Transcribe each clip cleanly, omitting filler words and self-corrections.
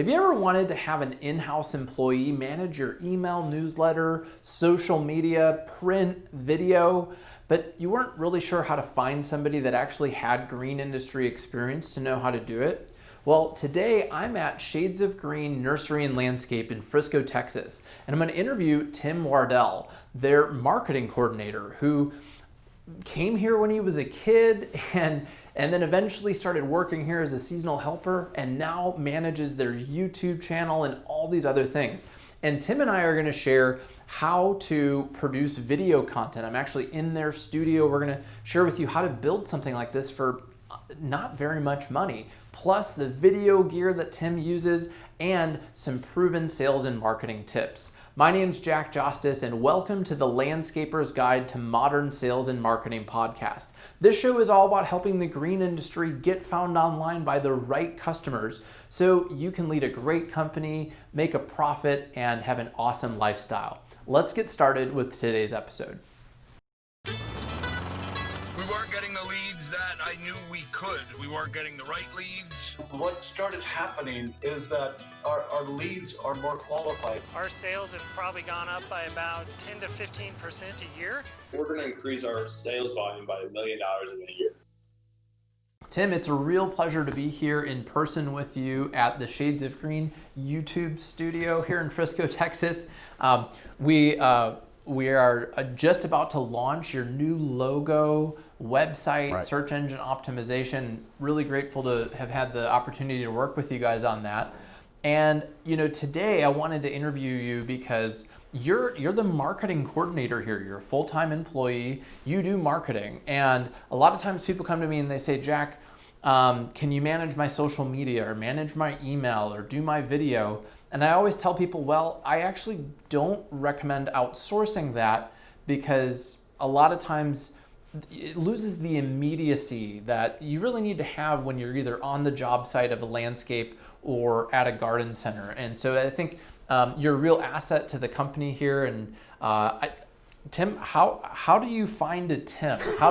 Have you ever wanted to have an in-house employee manage your email, newsletter, social media, print, video, but you weren't really sure how to find somebody that actually had green industry experience to know how to do it? Well, today I'm at Shades of Green Nursery and Landscape in Frisco, Texas, and I'm going to interview Tim Wardell, their marketing coordinator, who came here when he was a kid and then eventually started working here as a seasonal helper and now manages their YouTube channel and all these other things. And Tim and I are going to share how to produce video content. I'm actually in their studio. We're going to share with you how to build something like this for not very much money, plus the video gear that Tim uses and some proven sales and marketing tips. My name's Jack Jostes, and welcome to the Landscaper's Guide to Modern Sales and Marketing podcast. This show is all about helping the green industry get found online by the right customers so you can lead a great company, make a profit, and have an awesome lifestyle. Let's get started with today's episode. We weren't getting the leads that I knew we could. We weren't getting the right leads. What started happening is that our leads are more qualified. Our sales have probably gone up by about 10 to 15% a year. We're going to increase our sales volume by $1 million in a year. Tim, it's a real pleasure to be here in person with you at the Shades of Green YouTube studio here in Frisco, Texas. We are just about to launch your new logo, website, Right. Search engine optimization. Really grateful to have had the opportunity to work with you guys on that. And today I wanted to interview you because you're the marketing coordinator here. You're a full-time employee. You do marketing, and a lot of times people come to me and they say, Jack, can you manage my social media or manage my email or do my video? And I always tell people, well, I actually don't recommend outsourcing that because a lot of times it loses the immediacy that you really need to have when you're either on the job site of a landscape or at a garden center. And so I think you're a real asset to the company here. And Tim, how do you find a Tim? How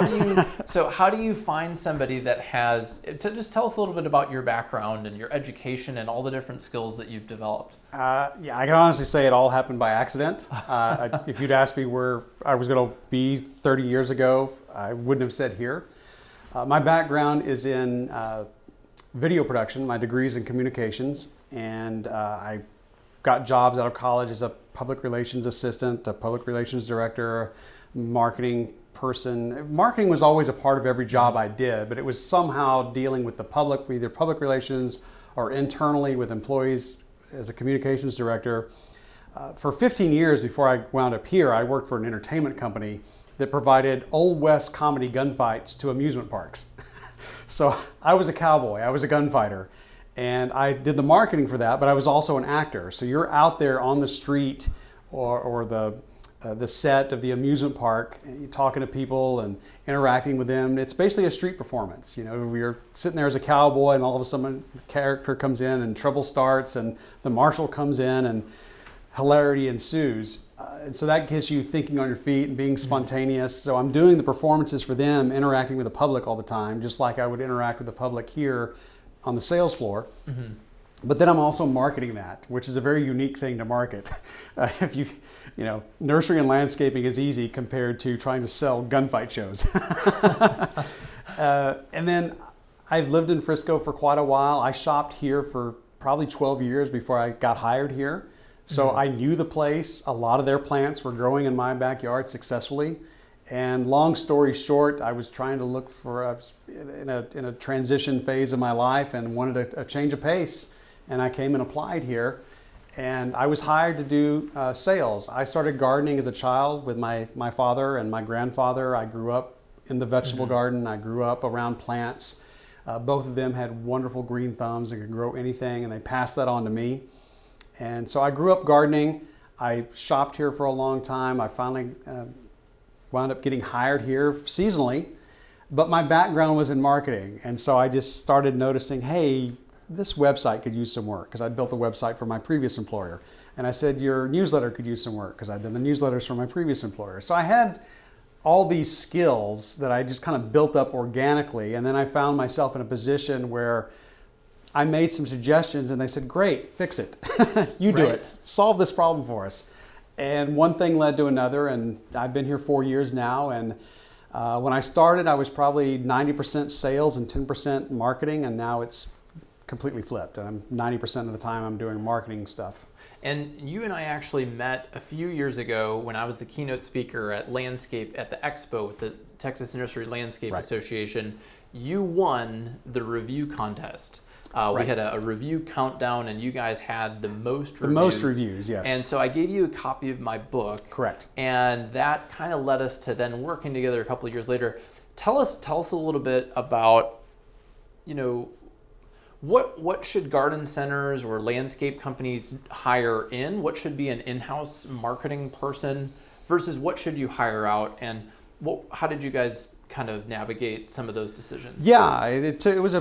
do you find somebody that has to just tell us a little bit about your background and your education and all the different skills that you've developed? Yeah, I can honestly say it all happened by accident. If you'd asked me where I was going to be 30 years ago, I wouldn't have said here. My background is in video production. My degree is in communications, and I got jobs out of college as a public relations assistant, a public relations director, marketing person. Marketing was always a part of every job I did, but it was somehow dealing with the public, either public relations or internally with employees as a communications director. For 15 years before I wound up here, I worked for an entertainment company that provided Old West comedy gunfights to amusement parks. So I was a cowboy, I was a gunfighter. And I did the marketing for that, but I was also an actor. So you're out there on the street or the set of the amusement park, and you're talking to people and interacting with them. It's basically a street performance. You're sitting there as a cowboy, and all of a sudden the character comes in and trouble starts, and the marshal comes in, and hilarity ensues. And so that gets you thinking on your feet and being spontaneous. So I'm doing the performances for them, interacting with the public all the time, just like I would interact with the public here on the sales floor. Mm-hmm. But then I'm also marketing that, which is a very unique thing to market. Nursery and landscaping is easy compared to trying to sell gunfight shows. And then I've lived in Frisco for quite a while. I shopped here for probably 12 years before I got hired here. So mm-hmm. I knew the place. A lot of their plants were growing in my backyard successfully. And long story short, I was trying to look for in a transition phase of my life and wanted a change of pace. And I came and applied here, and I was hired to do sales. I started gardening as a child with my father and my grandfather. I grew up in the vegetable mm-hmm. garden. I grew up around plants. Both of them had wonderful green thumbs and could grow anything, and they passed that on to me. And so I grew up gardening. I shopped here for a long time. I finally wound up getting hired here seasonally, but my background was in marketing. And so I just started noticing, hey, this website could use some work, because I'd built a website for my previous employer. And I said, your newsletter could use some work, because I'd done the newsletters for my previous employer. So I had all these skills that I just kind of built up organically. And then I found myself in a position where I made some suggestions and they said, great, fix it. You do Right. it. Solve this problem for us. And one thing led to another, and I've been here 4 years now. And when I started, I was probably 90% sales and 10% marketing, and now it's completely flipped. And I'm 90% of the time I'm doing marketing stuff. And you and I actually met a few years ago when I was the keynote speaker at Landscape at the Expo with the Texas Nursery Landscape Right. Association. You won the review contest. We Right. had a review countdown, and you guys had the most reviews. Most reviews, yes. And so I gave you a copy of my book. Correct. And that kind of led us to then working together a couple of years later. Tell us a little bit about, what should garden centers or landscape companies hire in? What should be an in-house marketing person versus what should you hire out? And how did you guys kind of navigate some of those decisions? Yeah, it was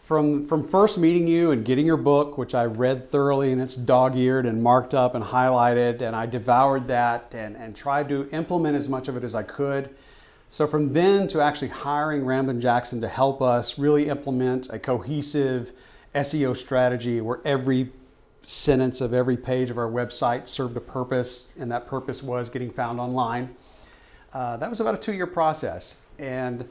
from first meeting you and getting your book, which I read thoroughly, and it's dog-eared and marked up and highlighted, and I devoured that and tried to implement as much of it as I could. So from then to actually hiring Ramblin' Jackson to help us really implement a cohesive SEO strategy where every sentence of every page of our website served a purpose, and that purpose was getting found online. That was about a 2-year process. And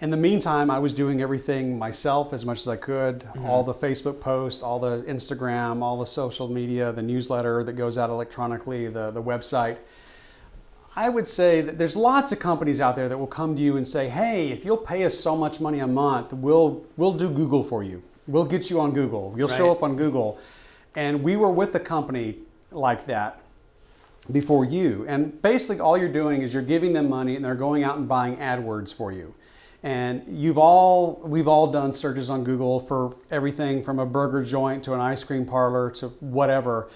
in the meantime, I was doing everything myself as much as I could. Mm-hmm. All the Facebook posts, all the Instagram, all the social media, the newsletter that goes out electronically, the website. I would say that there's lots of companies out there that will come to you and say, hey, if you'll pay us so much money a month, we'll do Google for you. We'll get you on Google. You'll show up on Google. And we were with a company like that before you. And basically all you're doing is you're giving them money and they're going out and buying AdWords for you. And we've all done searches on Google for everything from a burger joint to an ice cream parlor to whatever.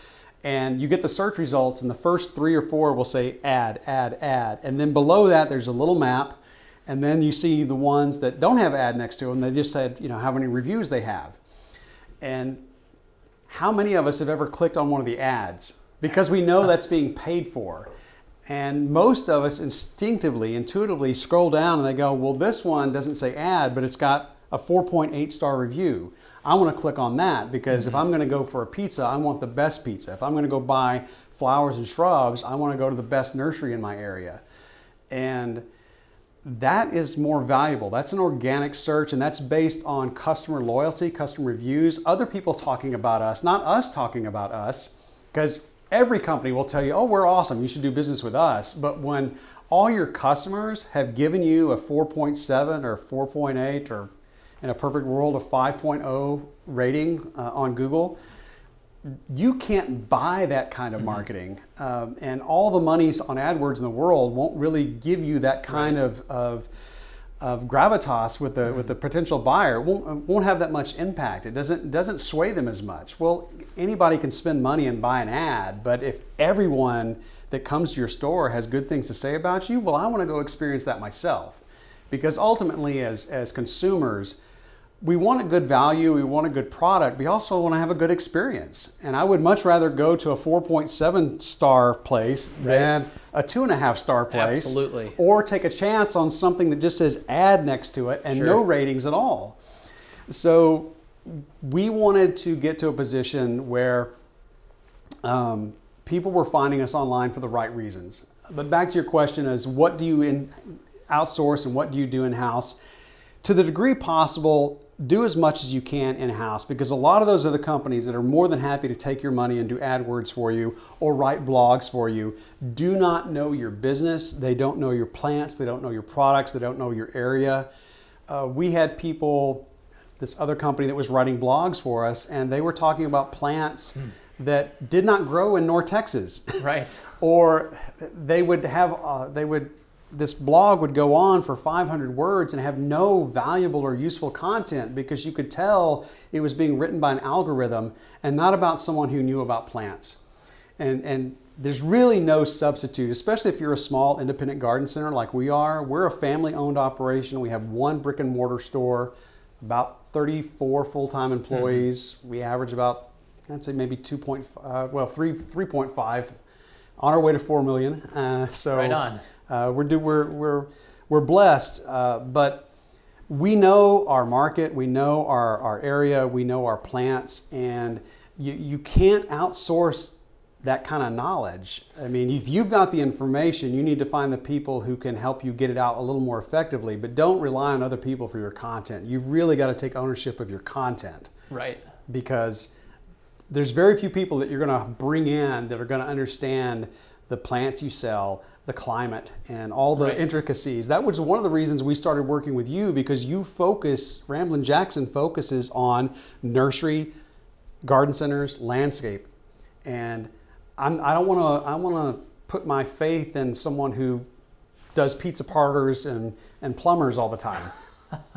And you get the search results, and the first 3 or 4 will say ad, ad, ad. And then below that, there's a little map. And then you see the ones that don't have ad next to them. They just said, how many reviews they have. And how many of us have ever clicked on one of the ads? Because we know that's being paid for. And most of us intuitively scroll down and they go, well, this one doesn't say ad, but it's got a 4.8 star review. I want to click on that because if I'm going to go for a pizza, I want the best pizza. If I'm going to go buy flowers and shrubs, I want to go to the best nursery in my area. And that is more valuable. That's an organic search, and that's based on customer loyalty, customer reviews, other people talking about us, not us talking about us, because every company will tell you, oh, we're awesome, you should do business with us. But when all your customers have given you a 4.7 or 4.8 or in a perfect world, a 5.0 rating on Google, you can't buy that kind of marketing. And all the monies on AdWords in the world won't really give you that kind of gravitas with the potential buyer. It won't have that much impact. It doesn't sway them as much. Well, anybody can spend money and buy an ad, but if everyone that comes to your store has good things to say about you, well, I want to go experience that myself. Because ultimately, as consumers, we want a good value, we want a good product, we also want to have a good experience. And I would much rather go to a 4.7 star place than a 2.5 star place. Absolutely. Or take a chance on something that just says ad next to it and no ratings at all. So we wanted to get to a position where people were finding us online for the right reasons. But back to your question is, what do you outsource and what do you do in-house? To the degree possible, do as much as you can in-house, because a lot of those other companies that are more than happy to take your money and do AdWords for you or write blogs for you do not know your business. They don't know your plants. They don't know your products. They don't know your area. We had people, this other company that was writing blogs for us, and they were talking about plants that did not grow in North Texas. Right. Or this blog would go on for 500 words and have no valuable or useful content because you could tell it was being written by an algorithm and not about someone who knew about plants. And there's really no substitute, especially if you're a small independent garden center like we are. We're a family-owned operation. We have one brick and mortar store, about 34 full-time employees. We average about, I'd say maybe 3.5 on our way to 4 million. So right on. We're blessed, but we know our market, we know our area, we know our plants, and you can't outsource that kind of knowledge. I mean, if you've got the information, you need to find the people who can help you get it out a little more effectively, but don't rely on other people for your content. You've really got to take ownership of your content. Right. Because there's very few people that you're going to bring in that are going to understand the plants you sell, the climate, and all the intricacies. That was one of the reasons we started working with you, because you focus, Ramblin' Jackson focuses on nursery, garden centers, landscape. And I want to put my faith in someone who does pizza parlors and plumbers all the time.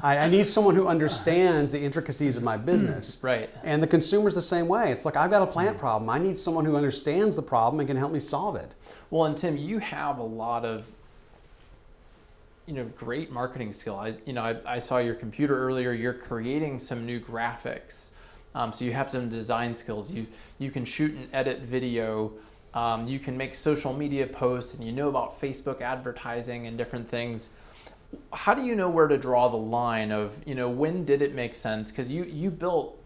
I need someone who understands the intricacies of my business. Right. And the consumer's the same way. It's like, I've got a plant problem. I need someone who understands the problem and can help me solve it. Well, and Tim, you have a lot of, great marketing skill. I saw your computer earlier. You're creating some new graphics. So you have some design skills. You can shoot and edit video. You can make social media posts, and you know about Facebook advertising and different things. How do you know where to draw the line of, when did it make sense? Because you built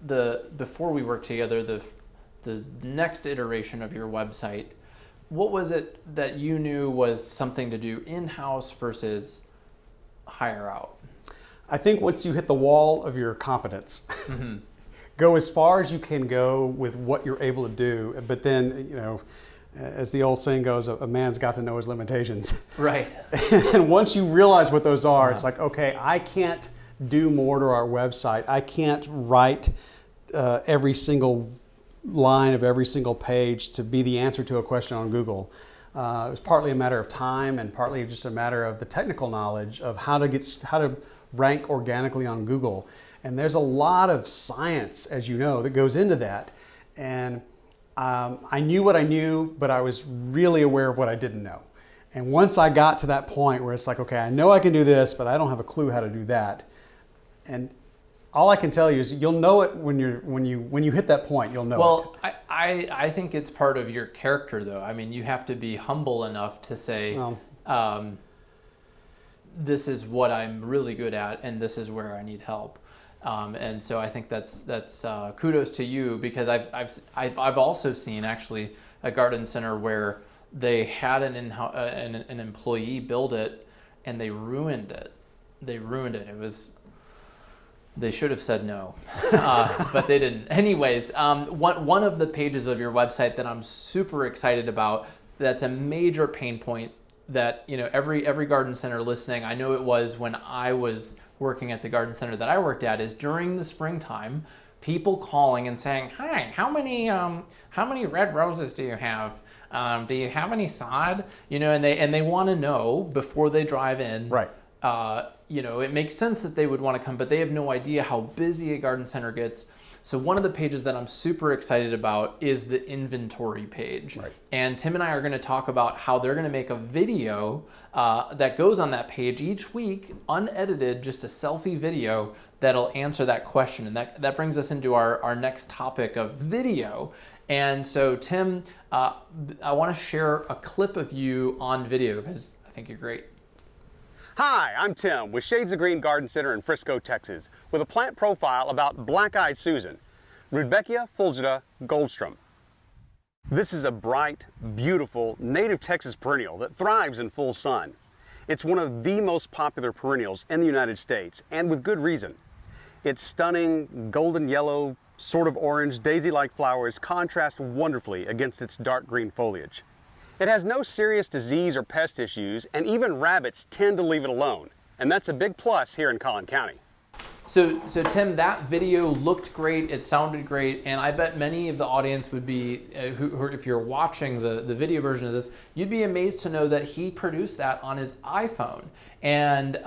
before we worked together, the next iteration of your website. What was it that you knew was something to do in-house versus hire out? I think once you hit the wall of your competence, go as far as you can go with what you're able to do. But then, as the old saying goes, a man's got to know his limitations. Right. And once you realize what those are, it's like, okay, I can't do more to our website. I can't write every single line of every single page to be the answer to a question on Google. It was partly a matter of time and partly just a matter of the technical knowledge of how to rank organically on Google. And there's a lot of science, as you know, that goes into that. And I knew what I knew, but I was really aware of what I didn't know. And once I got to that point where it's like, okay, I know I can do this, but I don't have a clue how to do that. And all I can tell you is you'll know it when you hit that point. You'll know it. Well, I think it's part of your character, though. I mean, you have to be humble enough to say, this is what I'm really good at, and this is where I need help. And so I think that's kudos to you, because I've also seen actually a garden center where they had an employee build it, and they ruined it. They should have said no, but they didn't. Anyways, one of the pages of your website that I'm super excited about, that's a major pain point that every garden center listening, I know it was when I was working at the garden center that I worked at, is during the springtime, people calling and saying, "Hi, how many red roses do you have? Do you have any sod?" And they want to know before they drive in. Right. It makes sense that they would want to come, but they have no idea how busy a garden center gets. So one of the pages that I'm super excited about is the inventory page. Right. And Tim and I are going to talk about how they're going to make a video that goes on that page each week, unedited, just a selfie video that'll answer that question. And that brings us into our next topic of video. And so Tim, I want to share a clip of you on video because I think you're great. Hi, I'm Tim with Shades of Green Garden Center in Frisco, Texas, with a plant profile about Black-Eyed Susan, Rudbeckia fulgida Goldstrom. This is a bright, beautiful, native Texas perennial that thrives in full sun. It's one of the most popular perennials in the United States, and with good reason. Its stunning, golden yellow, sort of orange, daisy-like flowers contrast wonderfully against its dark green foliage. It has no serious disease or pest issues, and even rabbits tend to leave it alone. And that's a big plus here in Collin County. So Tim, that video looked great, it sounded great, and I bet many of the audience would be, who if you're watching the video version of this, you'd be amazed to know that he produced that on his iPhone. And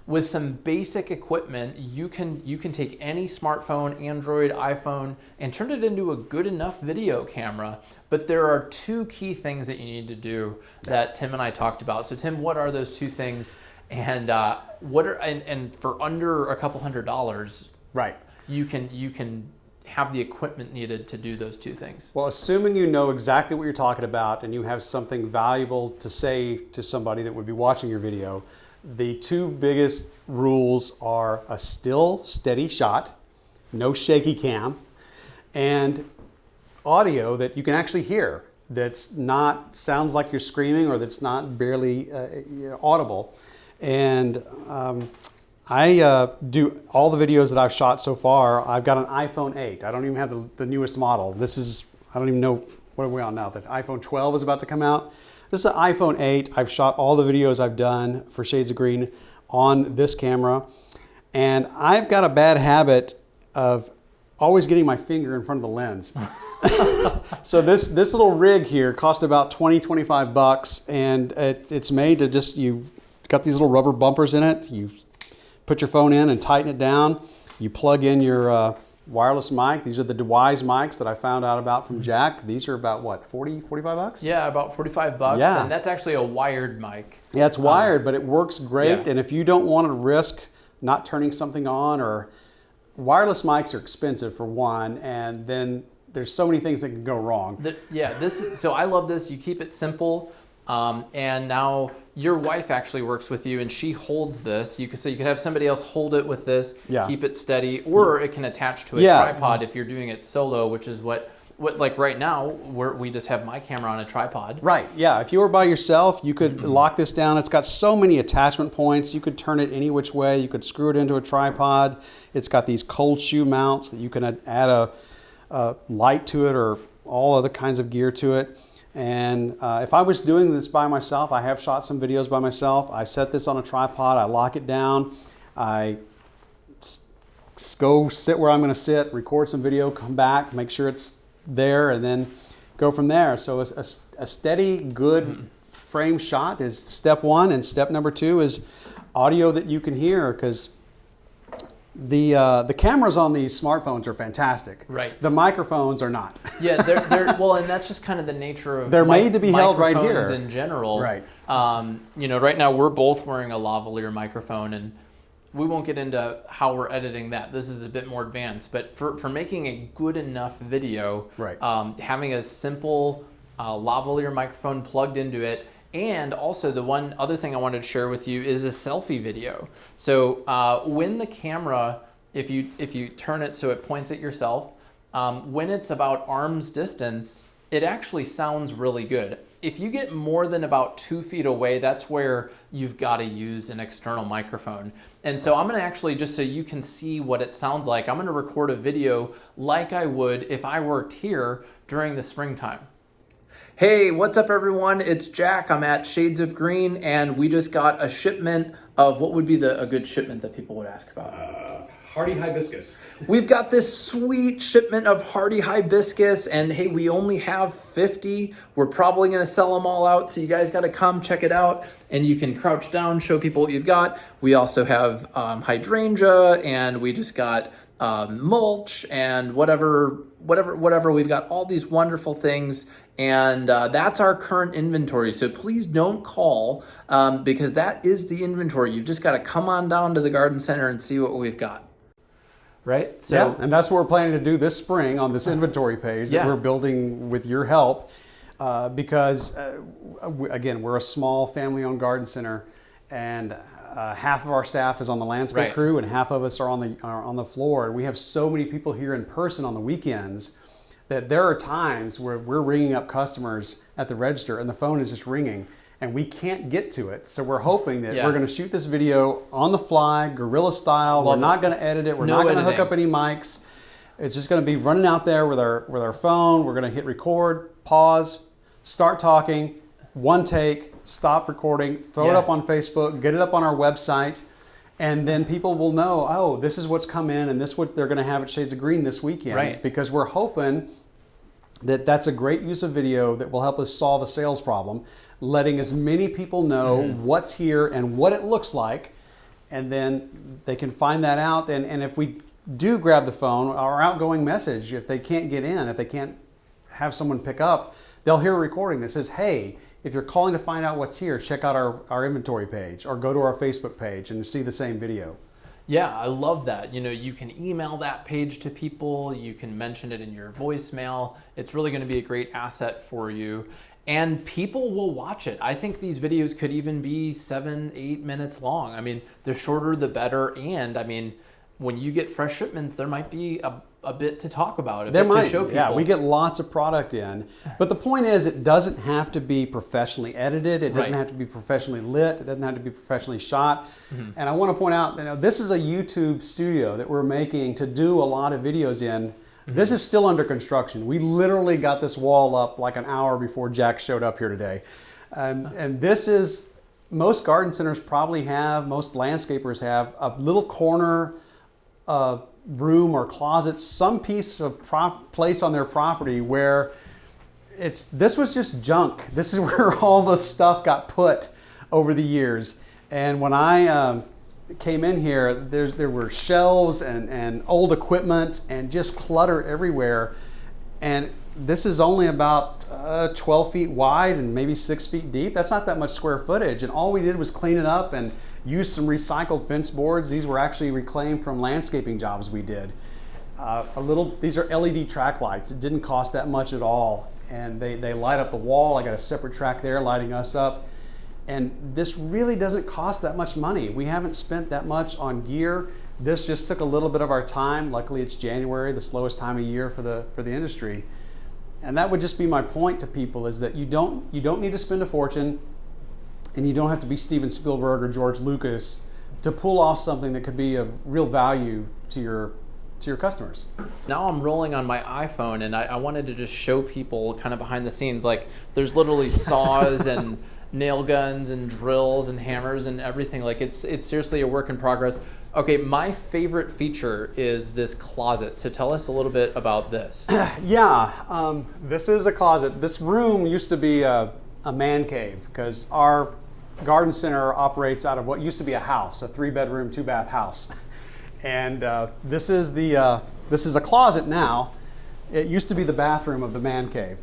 with some basic equipment, you can take any smartphone, Android, iPhone, and turn it into a good enough video camera. But there are two key things that you need to do that Tim and I talked about. So Tim, what are those two things? And and for under a couple $100, right, you can have the equipment needed to do those two things. Well, assuming you know exactly what you're talking about and you have something valuable to say to somebody that would be watching your video, The two biggest rules are a still, steady shot, no shaky cam, and audio that you can actually hear. That's not sounds like you're screaming, or that's not barely audible. And I do all the videos that I've shot so far. I've got an iPhone 8. I don't even have the newest model. This is, I don't even know, what are we on now? The iPhone 12 is about to come out. This is an iPhone 8. I've shot all the videos I've done for Shades of Green on this camera. And I've got a bad habit of always getting my finger in front of the lens. So this little rig here cost about 25 bucks, and it's made to just, you've got these little rubber bumpers in it. You put your phone in and tighten it down. You plug in your wireless mic. These are the DeWise mics that I found out about from Jack. These are about what, 45 bucks? Yeah, about 45 bucks. Yeah. And that's actually a wired mic. Yeah, it's wired, but it works great. Yeah. And if you don't want to risk not turning something on, or wireless mics are expensive for one, and then there's so many things that can go wrong. So I love this. You keep it simple. And now your wife actually works with you, and she holds this. You could have somebody else hold it with this, keep it steady, or it can attach to a tripod if you're doing it solo, which is what like right now, we just have my camera on a tripod. Right, yeah. If you were by yourself, you could lock this down. It's got so many attachment points. You could turn it any which way. You could screw it into a tripod. It's got these cold shoe mounts that you can add a light to it, or all other kinds of gear to it. And if I was doing this by myself, I have shot some videos by myself. I set this on a tripod, I lock it down, I go sit where I'm going to sit, record some video, come back, make sure it's there, and then go from there. So a steady, good frame shot is step one, and step number two is audio that you can hear, because the cameras on these smartphones are fantastic. Right. The microphones are not. Yeah, they're well, and that's just kind of the nature of they're made to be held right here microphones in general. Right. Right now we're both wearing a lavalier microphone, and we won't get into how we're editing that. This is a bit more advanced, but for making a good enough video, right. Having a simple lavalier microphone plugged into it. And also, the one other thing I wanted to share with you is a selfie video. So when the camera, if you turn it so it points at yourself, when it's about arm's distance, it actually sounds really good. If you get more than about 2 feet away, that's where you've got to use an external microphone. And so I'm going to actually, just so you can see what it sounds like, I'm going to record a video like I would if I worked here during the springtime. Hey, what's up everyone? It's Jack. I'm at Shades of Green, and we just got a shipment of what would be a good shipment that people would ask about. Hardy hibiscus. We've got this sweet shipment of hardy hibiscus, and hey, we only have 50. We're probably gonna sell them all out, so you guys gotta come check it out, and you can crouch down, show people what you've got. We also have hydrangea, and we just got mulch, and whatever. We've got all these wonderful things, and that's our current inventory. So please don't call, because that is the inventory. You've just got to come on down to the garden center and see what we've got. Right? So, yeah, and that's what we're planning to do this spring on this inventory page that we're building with your help, because again, we're a small family-owned garden center, and half of our staff is on the landscape crew, and half of us are on the floor. And we have so many people here in person on the weekends that there are times where we're ringing up customers at the register and the phone is just ringing and we can't get to it. So we're hoping that we're going to shoot this video on the fly, guerrilla style. We're not going to edit it. We're not going to hook up any mics. It's just going to be running out there with our phone. We're going to hit record, pause, start talking, one take, stop recording, throw it up on Facebook, get it up on our website, and then people will know, oh, this is what's come in, and this is what they're going to have at Shades of Green this weekend. Right. Because we're hoping that that's a great use of video that will help us solve a sales problem, letting as many people know what's here and what it looks like, and then they can find that out. And if we do grab the phone, our outgoing message, if they can't get in, if they can't have someone pick up, they'll hear a recording that says, hey, if you're calling to find out what's here, check out our inventory page or go to our Facebook page and see the same video. Yeah, I love that. You can email that page to people. You can mention it in your voicemail. It's really going to be a great asset for you. and people will watch it. I think these videos could even be 7-8 minutes long. I mean, the shorter the better, and I mean, when you get fresh shipments, there might be a bit to talk about, a bit to show people. Yeah, we get lots of product in. But the point is, it doesn't have to be professionally edited. It doesn't have to be professionally lit. It doesn't have to be professionally shot. And I want to point out, this is a YouTube studio that we're making to do a lot of videos in. This is still under construction. We literally got this wall up like an hour before Jack showed up here today. And this is, most garden centers probably have, most landscapers have, a little corner room or closet, some piece of place on their property where this was just junk. This is where all the stuff got put over the years. And when I came in here, there were shelves and old equipment and just clutter everywhere. And this is only about 12 feet wide and maybe 6 feet deep. That's not that much square footage. And all we did was clean it up and use some recycled fence boards. These were actually reclaimed from landscaping jobs we did. These are LED track lights. It didn't cost that much at all. And they light up the wall. I got a separate track there lighting us up. And this really doesn't cost that much money. We haven't spent that much on gear. This just took a little bit of our time. Luckily it's January, the slowest time of year for the industry. And that would just be my point to people, is that you don't need to spend a fortune, and you don't have to be Steven Spielberg or George Lucas to pull off something that could be of real value to your customers. Now I'm rolling on my iPhone, and I wanted to just show people kind of behind the scenes, like there's literally saws and nail guns and drills and hammers and everything. Like it's seriously a work in progress. Okay, my favorite feature is this closet. So tell us a little bit about this. Yeah, this is a closet. This room used to be a man cave, because our garden center operates out of what used to be a house, a 3-bedroom, 2-bath house. And this is a closet now. It used to be the bathroom of the man cave.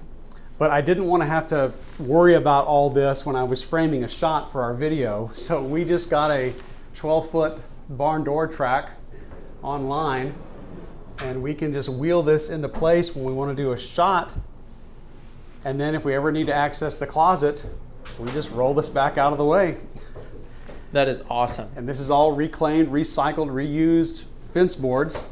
But I didn't want to have to worry about all this when I was framing a shot for our video. So we just got a 12-foot barn door track online, and we can just wheel this into place when we want to do a shot. And then if we ever need to access the closet, we just roll this back out of the way. That is awesome. And this is all reclaimed, recycled, reused fence boards.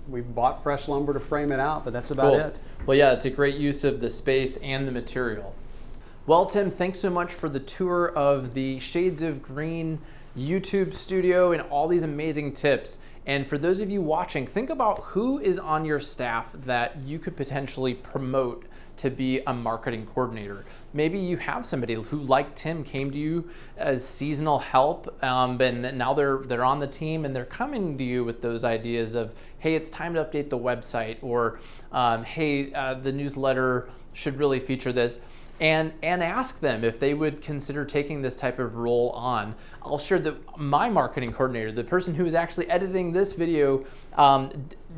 We bought fresh lumber to frame it out, but that's about it. Well, yeah, it's a great use of the space and the material. Well, Tim, thanks so much for the tour of the Shades of Green YouTube studio and all these amazing tips. And for those of you watching, think about who is on your staff that you could potentially promote to be a marketing coordinator. Maybe you have somebody who, like Tim, came to you as seasonal help, and now they're on the team, and they're coming to you with those ideas of, hey, it's time to update the website, or hey, the newsletter should really feature this. And ask them if they would consider taking this type of role on. I'll share that my marketing coordinator, the person who is actually editing this video,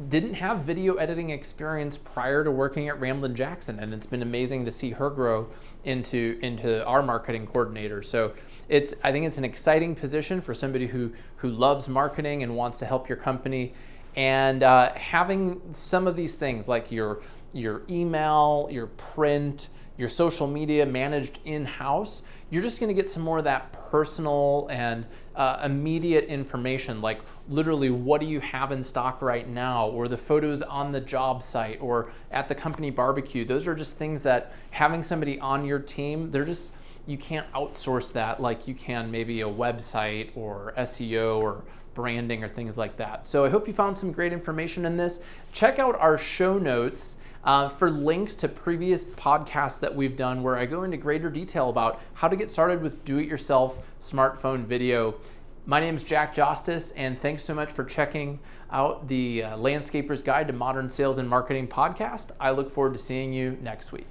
didn't have video editing experience prior to working at Ramblin' Jackson, and it's been amazing to see her grow into our marketing coordinator. So I think it's an exciting position for somebody who loves marketing and wants to help your company. And having some of these things like your email, your print, your social media managed in-house, you're just gonna get some more of that personal and immediate information, like literally what do you have in stock right now, or the photos on the job site or at the company barbecue. Those are just things that having somebody on your team, you can't outsource that like you can maybe a website or SEO or branding or things like that. So I hope you found some great information in this. Check out our show notes for links to previous podcasts that we've done where I go into greater detail about how to get started with do-it-yourself smartphone video. My name is Jack Jostes, and thanks so much for checking out the Landscaper's Guide to Modern Sales and Marketing podcast. I look forward to seeing you next week.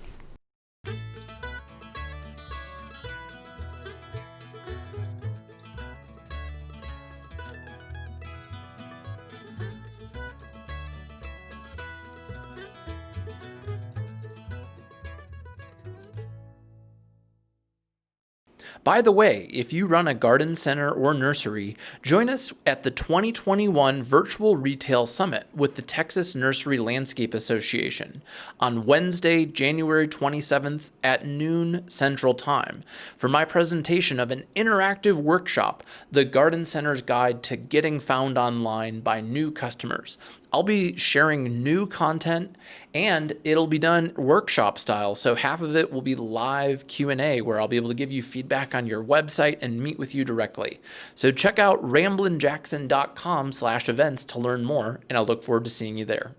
By the way, if you run a garden center or nursery, join us at the 2021 Virtual Retail Summit with the Texas Nursery Landscape Association on Wednesday, January 27th at noon Central Time for my presentation of an interactive workshop, The Garden Center's Guide to Getting Found Online by New Customers. I'll be sharing new content, and it'll be done workshop style. So half of it will be live Q&A where I'll be able to give you feedback on your website and meet with you directly. So check out ramblinjackson.com/events to learn more, and I look forward to seeing you there.